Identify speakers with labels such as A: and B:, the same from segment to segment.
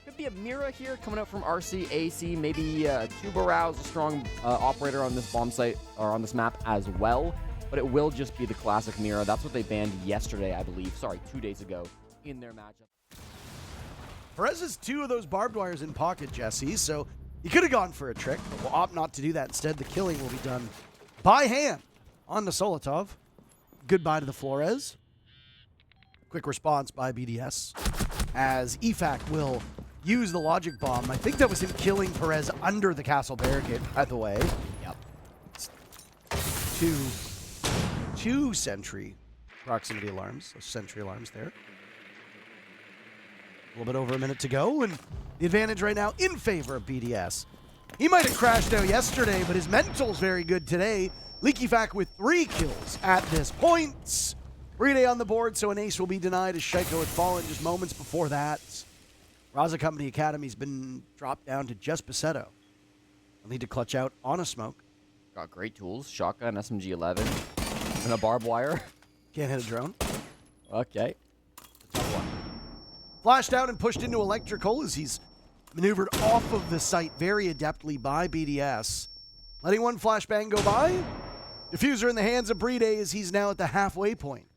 A: Could be a Mira here coming out from RazaH. Maybe Tubarao is a strong operator on this bomb site or on this map as well. But it will just be the classic Mira. That's what they banned yesterday, I believe. Sorry, 2 days ago in their matchup.
B: Perez has 2 of those barbed wires in pocket, Jesse, so he could have gone for a trick, but will opt not to do that. Instead, the killing will be done by hand on the Solotov. Goodbye to the Flores. Quick response by BDS as EFAC will use the logic bomb. I think that was him killing Perez under the castle barricade, by the way.
A: Yep.
B: Two sentry proximity alarms, sentry alarms there. A little bit over a minute to go, and the advantage right now in favor of BDS. He might have crashed out yesterday, but his mental's very good today. LeakyFac with 3 kills at this point. BDS on the board, so an ace will be denied as Shaiko had fallen just moments before that. RazaH Company Academy's been dropped down to just Basetto. They'll need to clutch out on a smoke.
A: Got great tools. Shotgun, SMG-11, and a barbed wire.
B: Can't hit a drone.
A: Okay.
B: Flashed out and pushed into electrical as he's maneuvered off of the site very adeptly by BDS. Letting one flashbang go by. Diffuser in the hands of BDS as he's now at the halfway point.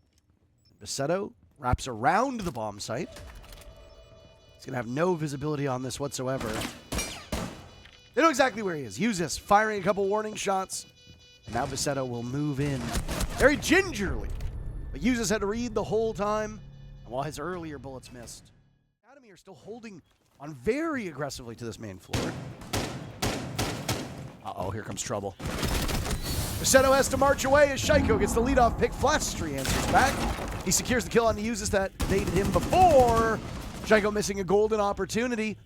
B: Basetto wraps around the bomb site. He's going to have no visibility on this whatsoever. They know exactly where he is. Uses firing a couple warning shots. And now Basetto will move in very gingerly. But Uses had to read the whole time. And while his earlier bullets missed, Academy are still holding on very aggressively to this main floor. Uh-oh, here comes trouble. Basetto has to march away as Shaiko gets the leadoff pick. Flastry answers back. He secures the kill on the Uses that baited him before. Shaiko missing a golden opportunity.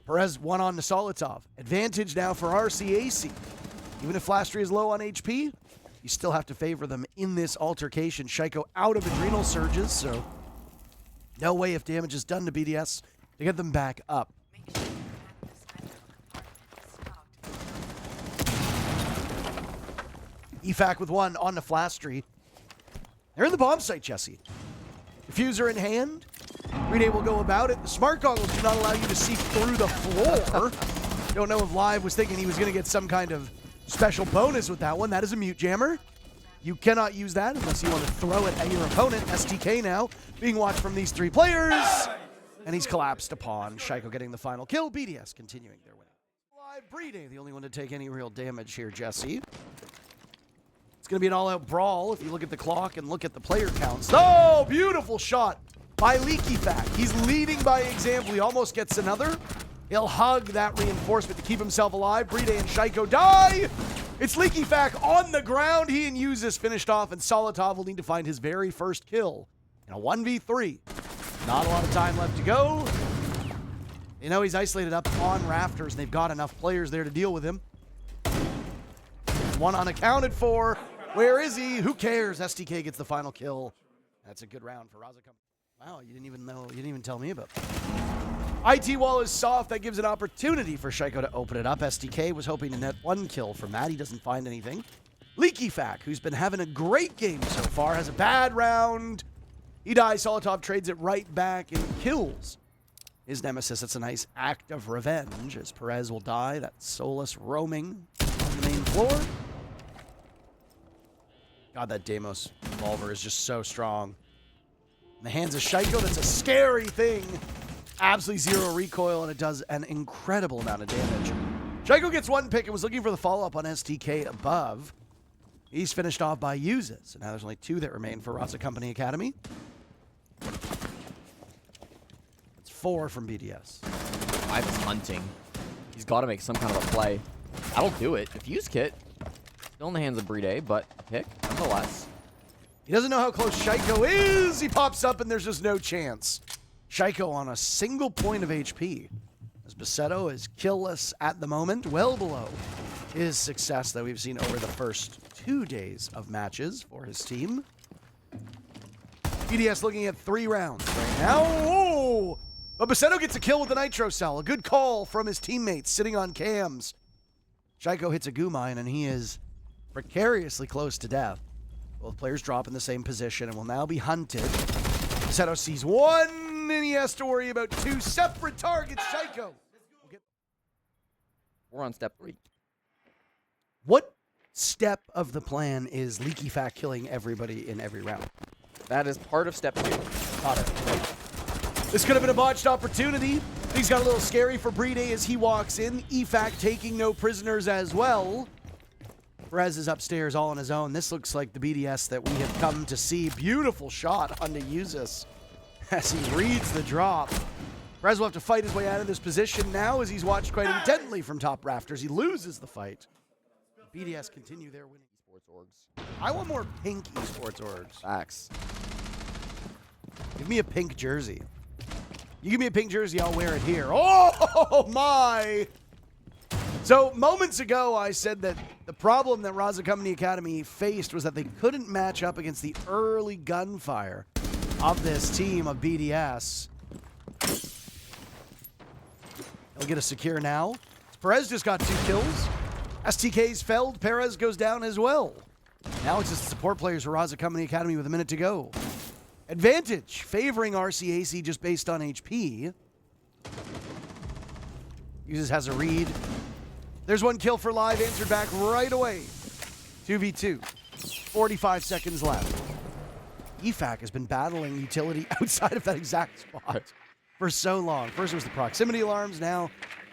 B: Perez one on to Solotov. Advantage now for RazaH. Even if Flastry is low on HP, you still have to favor them in this altercation. Shaiko out of adrenal surges, so no way if damage is done to BDS to get them back up. EFAC with 1 on the Flastry. They're in the bomb site, Jesse. Diffuser in hand. BDS will go about it. The smart goggles do not allow you to see through the floor. Don't know if Live was thinking he was going to get some kind of special bonus with that one. That is a mute jammer. You cannot use that unless you want to throw it at your opponent. STK now being watched from these 3 players. And he's collapsed upon Shaiko getting the final kill. BDS continuing their winning. Live BDS, the only one to take any real damage here, Jesse. It's going to be an all-out brawl if you look at the clock and look at the player counts. Oh, beautiful shot by LeakyFac. He's leading by example. He almost gets another. He'll hug that reinforcement to keep himself alive. BDS and Shaiko die. It's LeakyFac on the ground. He and Uses finished off, and Solotov will need to find his very first kill in a 1v3. Not a lot of time left to go. You know, he's isolated up on rafters, and they've got enough players there to deal with him. One unaccounted for. Where is he? Who cares? STK gets the final kill. That's a good round for RazaH. Wow, you didn't even tell me about that. IT wall is soft. That gives an opportunity for Shaiko to open it up. STK was hoping to net 1 kill from that. He doesn't find anything. LeakyFac, who's been having a great game so far, has a bad round. He dies. Solotov trades it right back and kills his nemesis. It's a nice act of revenge as Perez will die. That Solus roaming on the main floor. God, that Deimos revolver is just so strong. In the hands of Shaiko, that's a scary thing. Absolutely 0 recoil, and it does an incredible amount of damage. Shaiko gets 1 pick and was looking for the follow-up on STK above. He's finished off by Uses. So now there's only 2 that remain for RazaH Company Academy. That's 4 from BDS.
A: Live is hunting. He's got to make some kind of a play. That'll do it. Diffuse kit. Still in the hands of BDS, but pick nonetheless.
B: He doesn't know how close Shaiko is. He pops up, and there's just no chance. Shaiko on a single point of HP. As Basetto is killless at the moment, well below his success that we've seen over the first 2 days of matches for his team. BDS looking at 3 rounds right now. Oh! But Basetto gets a kill with the Nitro Cell. A good call from his teammates sitting on cams. Shaiko hits a goo mine, and he is precariously close to death. Both players drop in the same position and will now be hunted. Basetto sees 1 and he has to worry about 2 separate targets. Shaiko.
A: We're on step 3.
B: What step of the plan is Leaky Fat killing everybody in every round?
A: That is part of step 2.
B: Got it. This could have been a botched opportunity. Things got a little scary for Brede as he walks in. EFAC taking no prisoners as well. Perez is upstairs all on his own. This looks like the BDS that we have come to see. Beautiful shot onto Uzus as he reads the drop. Perez will have to fight his way out of this position now as he's watched quite intently from top rafters. He loses the fight. BDS continue their winning.
A: Esports orgs.
B: I want more pink esports orgs.
A: Facts.
B: Give me a pink jersey. You give me a pink jersey, I'll wear it here. Oh my! So moments ago, I said that the problem that RazaH Company Academy faced was that they couldn't match up against the early gunfire of this team of BDS. They'll get a secure now. Perez just got 2 kills. STK's felled. Perez goes down as well. Now it's just support players for RazaH Company Academy with a minute to go. Advantage favoring RCAC just based on HP. Uses has a read. There's 1 kill for live, answered back right away. 2v2. 45 seconds left. EFAC has been battling utility outside of that exact spot for so long. First it was the proximity alarms, now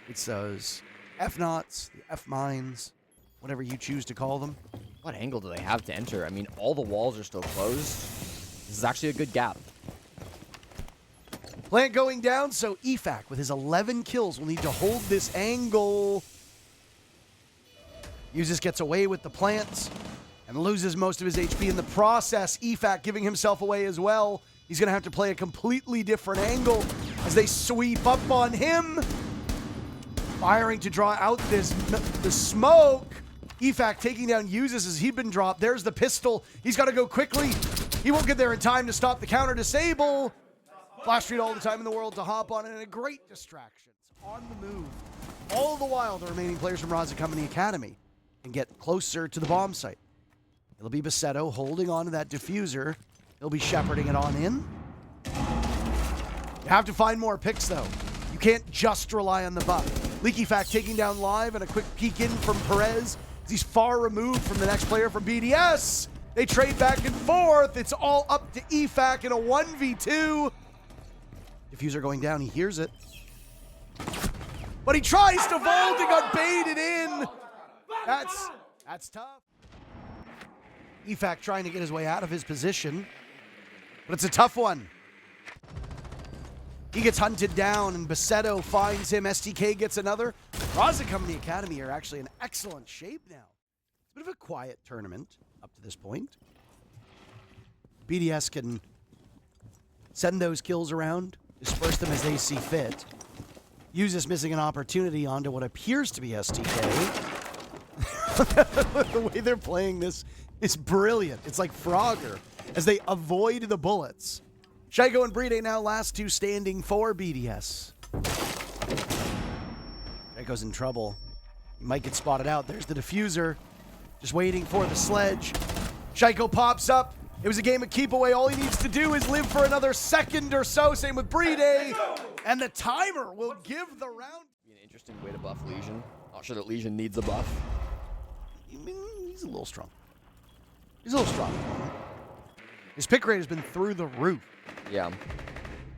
B: it's those F-Knots, the F-Mines, whatever you choose to call them.
A: What angle do they have to enter? I mean, all the walls are still closed. This is actually a good gap.
B: Plant going down, so EFAC with his 11 kills will need to hold this angle. Uzus gets away with the plants and loses most of his HP in the process. EFAC giving himself away as well. He's going to have to play a completely different angle as they sweep up on him. Firing to draw out the smoke. EFAC taking down Uzus as he'd been dropped. There's the pistol. He's got to go quickly. He won't get there in time to stop the counter disable. Flash Street all the time in the world to hop on, and a great distraction. On the move. All the while, the remaining players from RazaH Company Academy can get closer to the bomb site. It'll be Basetto holding on to that diffuser. He'll be shepherding it on in. You have to find more picks, though. You can't just rely on the buff. Leaky Fact taking down live, and a quick peek in from Perez. He's far removed from the next player from BDS. They trade back and forth. It's all up to EFAC in a 1v2. Diffuser going down. He hears it. But he tries to vault and got baited in. That's tough. EFAC trying to get his way out of his position. But it's a tough one. He gets hunted down, and Basetto finds him. STK gets another. RazaH Company Academy are actually in excellent shape now. It's a bit of a quiet tournament up to this point. BDS can send those kills around, disperse them as they see fit. Uzus missing an opportunity onto what appears to be STK. The way they're playing this is brilliant. It's like Frogger as they avoid the bullets. Shaiko and Brede now last 2 standing for BDS. Shaiko's in trouble. He might get spotted out. There's the diffuser. Just waiting for the sledge. Shaiko pops up. It was a game of keep away. All he needs to do is live for another second or so. Same with Brede. And the timer will give the round.
A: Be an interesting way to buff Lesion. Not sure that Lesion needs a buff.
B: He's a little strong. He's a little strong. His pick rate has been through the roof.
A: Yeah.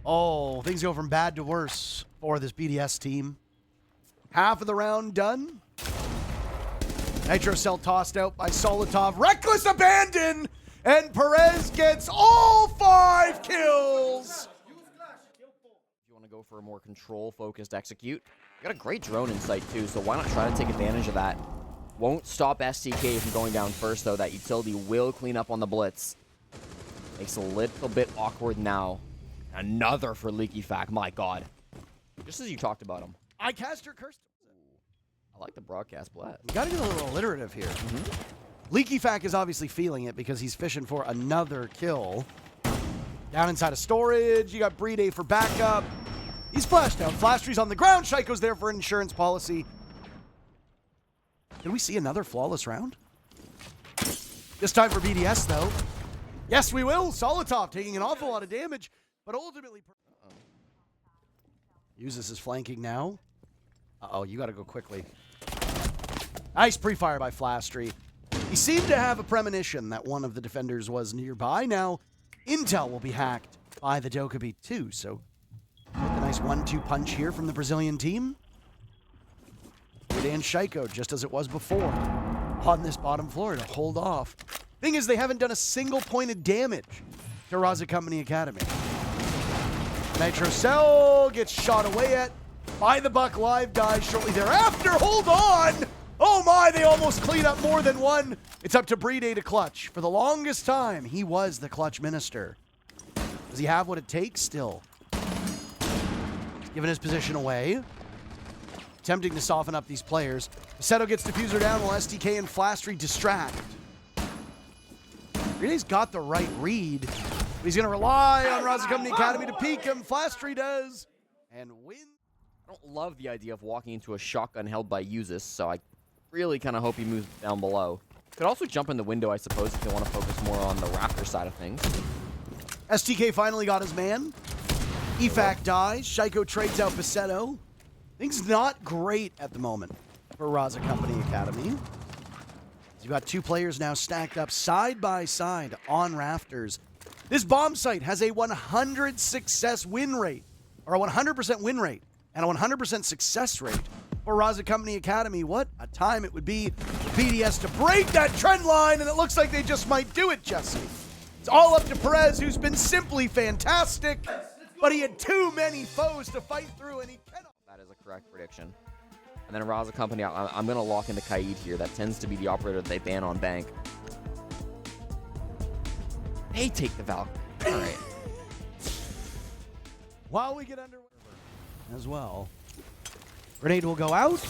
B: Oh, things go from bad to worse for this BDS team. Half of the round done. Nitro Cell tossed out by Solitov. Reckless abandon! And Perez gets all 5 kills!
A: If you want to go for a more control-focused execute, you got a great drone in sight too, so why not try to take advantage of that? Won't stop STK from going down first, though. That utility will clean up on the blitz. Makes a little bit awkward now. Another for Leaky Fact. My God. Just as you talked about him.
B: I cast your curse.
A: I like the broadcast blast.
B: You gotta get a little alliterative here. Leaky Fact is obviously feeling it because he's fishing for another kill. Down inside of storage. You got Brede for backup. He's flashed out. Flash tree's on the ground. Shaiko's there for an insurance policy. Can we see another flawless round? This time for BDS, though. Yes, we will. Solitov taking an awful lot of damage, but ultimately... Uses is flanking now. Uh-oh, you got to go quickly. Nice pre-fire by Flastry. He seemed to have a premonition that one of the defenders was nearby. Now, intel will be hacked by the Dokkaebi too, so get the nice 1-2 punch here from the Brazilian team. And Shaiko, just as it was before, on this bottom floor to hold off. Thing is, they haven't done a single point of damage to RazaH Company Academy. NitroCell gets shot away at by the Buck Live, dies shortly thereafter. Hold on! Oh my, they almost clean up more than one. It's up to BDS to clutch. For the longest time, he was the clutch minister. Does he have what it takes still? He's given his position away. Attempting to soften up these players. Paceto gets Diffuser down while STK and Flastry distract. BDS's got the right read. But he's going to rely on RazaH Company Academy to peek him. Flastry does. And win.
A: I don't love the idea of walking into a shotgun held by Usis, so I really kind of hope he moves down below. Could also jump in the window, I suppose, if they want to focus more on the Raptor side of things.
B: STK finally got his man. EFAC dies. Shaiko trades out Paceto. Things not great at the moment for RazaH Company Academy. You've got two players now stacked up side by side on rafters. This bomb site has a 100 success win rate, or a 100% win rate, and a 100% success rate for RazaH Company Academy. What a time it would be for BDS to break that trend line, and it looks like they just might do it, Jesse. It's all up to Perez, who's been simply fantastic, but he had too many foes to fight through, and he cannot.
A: That is a correct prediction. And then RazaH Company, I'm going to lock into Kaid here. That tends to be the operator that they ban on Bank. They take the Valkyrie. All right.
B: While we get underway as well, grenade will go out.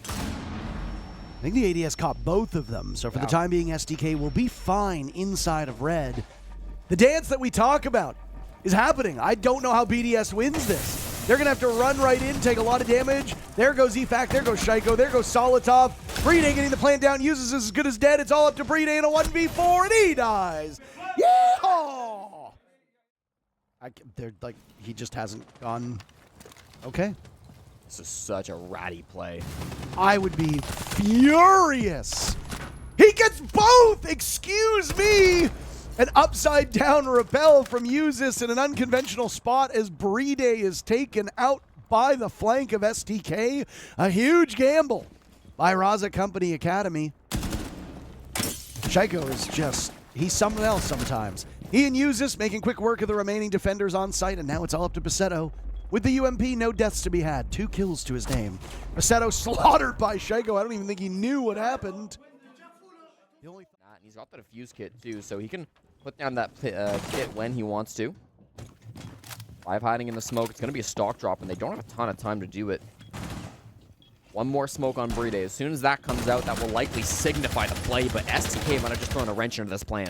B: I think the ADS caught both of them, so for the time being, STK will be fine inside of red. The dance that we talk about is happening. I don't know how BDS wins this. They're going to have to run right in, take a lot of damage. There goes EFAC, there goes Shaiko, there goes Solitov. BDS getting the plant down, Uses as good as dead. It's all up to BDS in a 1v4, and he dies. Yeehaw! They're like, he just hasn't gone. Okay.
A: This is such a ratty play.
B: I would be furious. He gets both! Excuse me! An upside down repel from Usis in an unconventional spot as BDS is taken out by the flank of STK. A huge gamble by RazaH Company Academy. Shaiko is just, he's something else sometimes. He and Usis making quick work of the remaining defenders on site, and now it's all up to Paceto. With the UMP, no deaths to be had. 2 kills to his name. Paceto slaughtered by Shaiko. I don't even think he knew what happened.
A: He's got the defuse kit too, so he can put down that kit when he wants to. 5 hiding in the smoke. It's going to be a stock drop, and they don't have a ton of time to do it. One more smoke on BDS. As soon as that comes out, that will likely signify the play, but STK might have just thrown a wrench into this plan.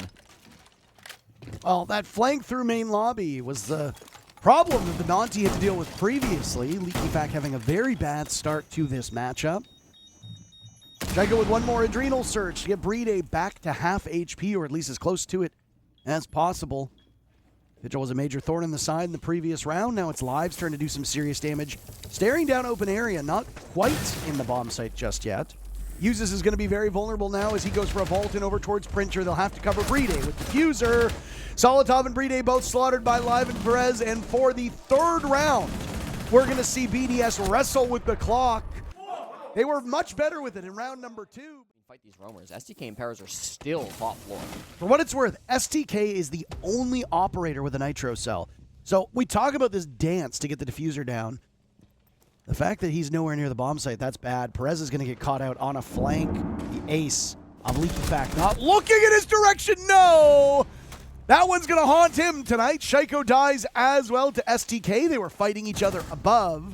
B: Well, that flank through main lobby was the problem that the Monty had to deal with previously. EFAC having a very bad start to this matchup. Shaiko with one more adrenal surge to get BDS back to half HP, or at least as close to it as possible. Vigil was a major thorn in the side in the previous round. Now it's Live's turn to do some serious damage. Staring down open area, not quite in the bomb site just yet. Uses is going to be very vulnerable now as he goes for a vault in over towards Printer. They'll have to cover BDS with Diffuser. Solitov and BDS both slaughtered by Live and Perez. And for the third round, we're going to see BDS wrestle with the clock. They were much better with it in round number 2.
A: Fight these roamers. STK and Perez are still top floor.
B: For what it's worth, STK is the only operator with a nitro cell. So we talk about this dance to get the diffuser down. The fact that he's nowhere near the bomb site, that's bad. Perez is going to get caught out on a flank. The ace of LeakyFact not looking in his direction. No! That one's going to haunt him tonight. Shaiko dies as well to STK. They were fighting each other above.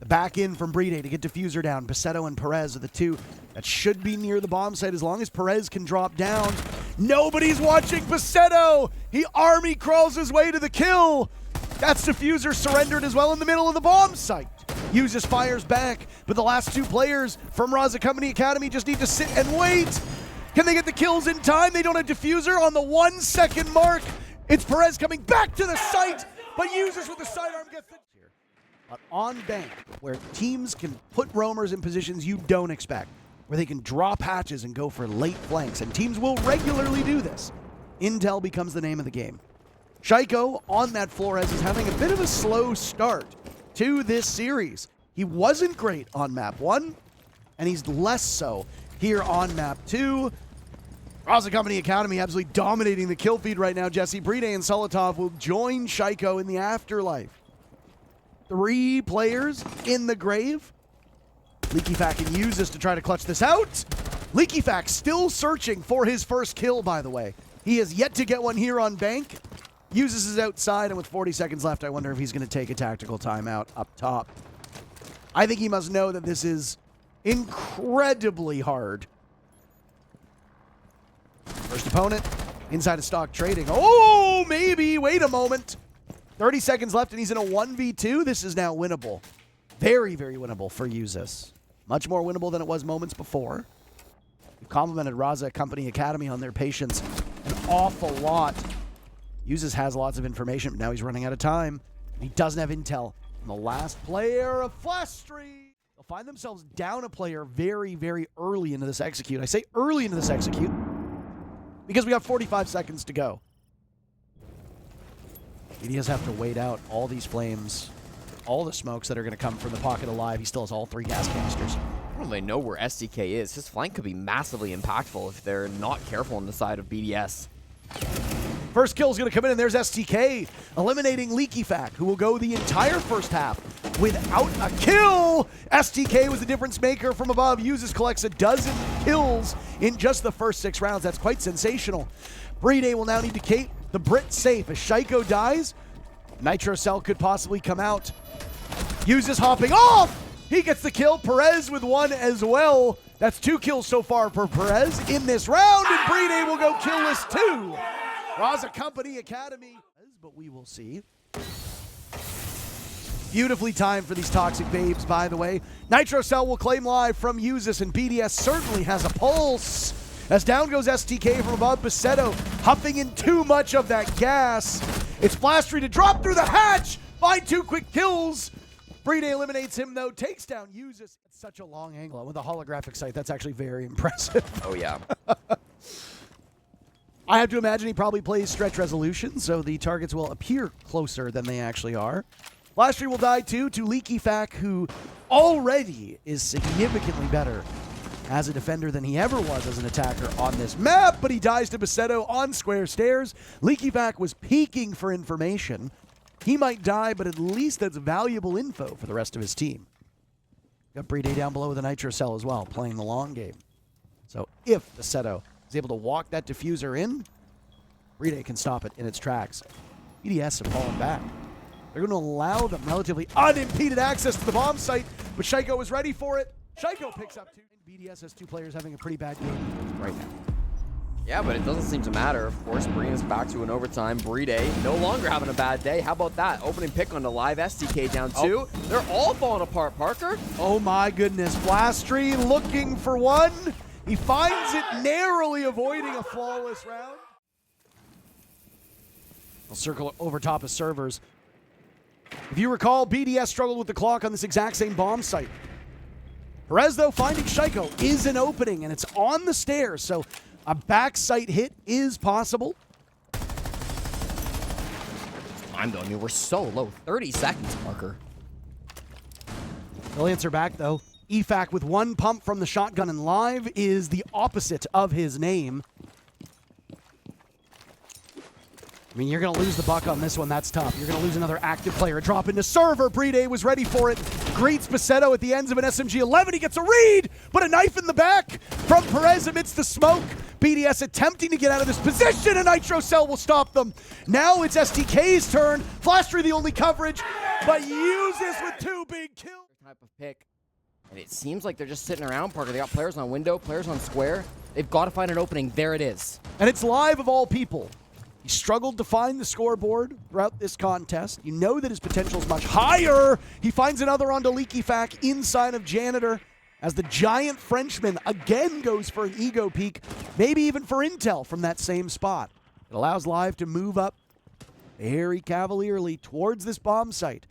B: The back in from BDS to get diffuser down. Paceto and Perez are the two that should be near the bomb site as long as Perez can drop down. Nobody's watching Paceto. He army crawls his way to the kill. That's diffuser surrendered as well in the middle of the bomb site. Uses fires back, but the last 2 players from RazaH Company Academy just need to sit and wait. Can they get the kills in time? They don't have diffuser on the 1 second mark. It's Perez coming back to the site, but Uses with the sidearm gets it. But on bank, where teams can put roamers in positions you don't expect, where they can drop hatches and go for late flanks, and teams will regularly do this, intel becomes the name of the game. Shaiko on that Flores is having a bit of a slow start to this series. He wasn't great on map 1, and he's less so here on map 2. RazaH Company Academy absolutely dominating the kill feed right now. Jesse, Bride, and Solotov will join Shaiko in the afterlife. 3 players in the grave. LeakyFac can use this to try to clutch this out. LeakyFac still searching for his first kill, by the way. He has yet to get one here on bank. Uses his outside, and with 40 seconds left, I wonder if he's going to take a tactical timeout up top. I think he must know that this is incredibly hard. First opponent, inside of stock trading. Oh, maybe. Wait a moment. 30 seconds left, and he's in a 1v2. This is now winnable. Very, very winnable for Ubisoft. Much more winnable than it was moments before. We've complimented RazaH Company Academy on their patience an awful lot. Ubisoft has lots of information, but now he's running out of time. He doesn't have intel. And the last player of Flastry. They'll find themselves down a player very, very early into this execute. I say early into this execute because we got 45 seconds to go. BDS have to wait out all these flames, all the smokes that are going to come from the pocket alive. He still has all 3 gas canisters.
A: I don't really know where SDK is. His flank could be massively impactful if they're not careful on the side of BDS.
B: First kill is going to come in, and there's STK eliminating LeakyFac, who will go the entire first half without a kill. STK was the difference maker from above. Ubisoft collects a dozen kills in just the first 6 rounds. That's quite sensational. Bride will now need to keep the Brit safe. As Shaiko dies, NitroCell could possibly come out. Ubisoft hopping off. He gets the kill. Perez with 1 as well. That's 2 kills so far for Perez in this round, and Bride will go killless too. RazaH Company Academy, but we will see. Beautifully timed for these toxic babes, by the way. NitroCell will claim live from Ubisoft, and BDS certainly has a pulse. As down goes STK from above, Basetto huffing in too much of that gas. It's Flastry to drop through the hatch, find 2 quick kills. Bride eliminates him, though, takes down Ubisoft. It's such a long angle with a holographic sight. That's actually very impressive.
A: Oh, yeah.
B: I have to imagine he probably plays stretch resolution, so the targets will appear closer than they actually are. Flastry will die too to LeakyFac, who already is significantly better as a defender than he ever was as an attacker on this map, but he dies to Basetto on square stairs. LeakyFac was peeking for information. He might die, but at least that's valuable info for the rest of his team. Got Bride down below with a NitroCell as well, playing the long game. So if Basetto is able to walk that diffuser in, Bride can stop it in its tracks. BDS have fallen back. They're going to allow them relatively unimpeded access to the bomb site, but Shaiko is ready for it. Shaiko picks up 2. BDS has 2 players having a pretty bad game right now.
A: Yeah, but it doesn't seem to matter. Of course, bringing us back to an overtime. Bride no longer having a bad day. How about that? Opening pick on the live. STK down 2. Oh. They're all falling apart, Parker.
B: Oh my goodness. Flastry looking for 1. He finds it, narrowly avoiding a flawless round. I'll circle over top of servers. If you recall, BDS struggled with the clock on this exact same bomb site. Perez, though, finding Shaiko is an opening, and it's on the stairs, so a backside hit is possible.
A: Time, though. I mean, we're so low. 30 seconds, Parker.
B: They'll answer back, though. EFAC with 1 pump from the shotgun, and live is the opposite of his name. I mean, you're going to lose the buck on this one. That's tough. You're going to lose another active player. A drop into server. Bride was ready for it. Greets Basetto at the ends of an SMG-11. He gets a read, but a knife in the back from Perez amidst the smoke. BDS attempting to get out of this position, and NitroCell will stop them. Now it's STK's turn. Flastry the only coverage, but uses with 2 big kills.
A: Type of pick. And it seems like they're just sitting around, Parker. They got players on window, players on square. They've got to find an opening. There it is.
B: And it's live of all people. He struggled to find the scoreboard throughout this contest. You know that his potential is much higher. He finds another onto LeakyFac inside of Janitor as the giant Frenchman again goes for an ego peek, maybe even for intel from that same spot. It allows Live to move up very cavalierly towards this bomb site.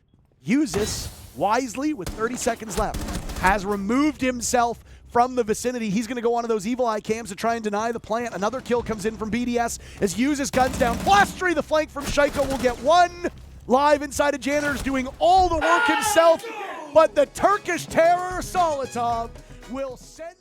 B: Ubisoft wisely, with 30 seconds left, has removed himself from the vicinity. He's going to go onto those Evil Eye cams to try and deny the plant. Another kill comes in from BDS as uses guns down. Blastery, the flank from Shaiko, will get one. Live inside of Janitor's doing all the work himself, but the Turkish terror, Solitov, will send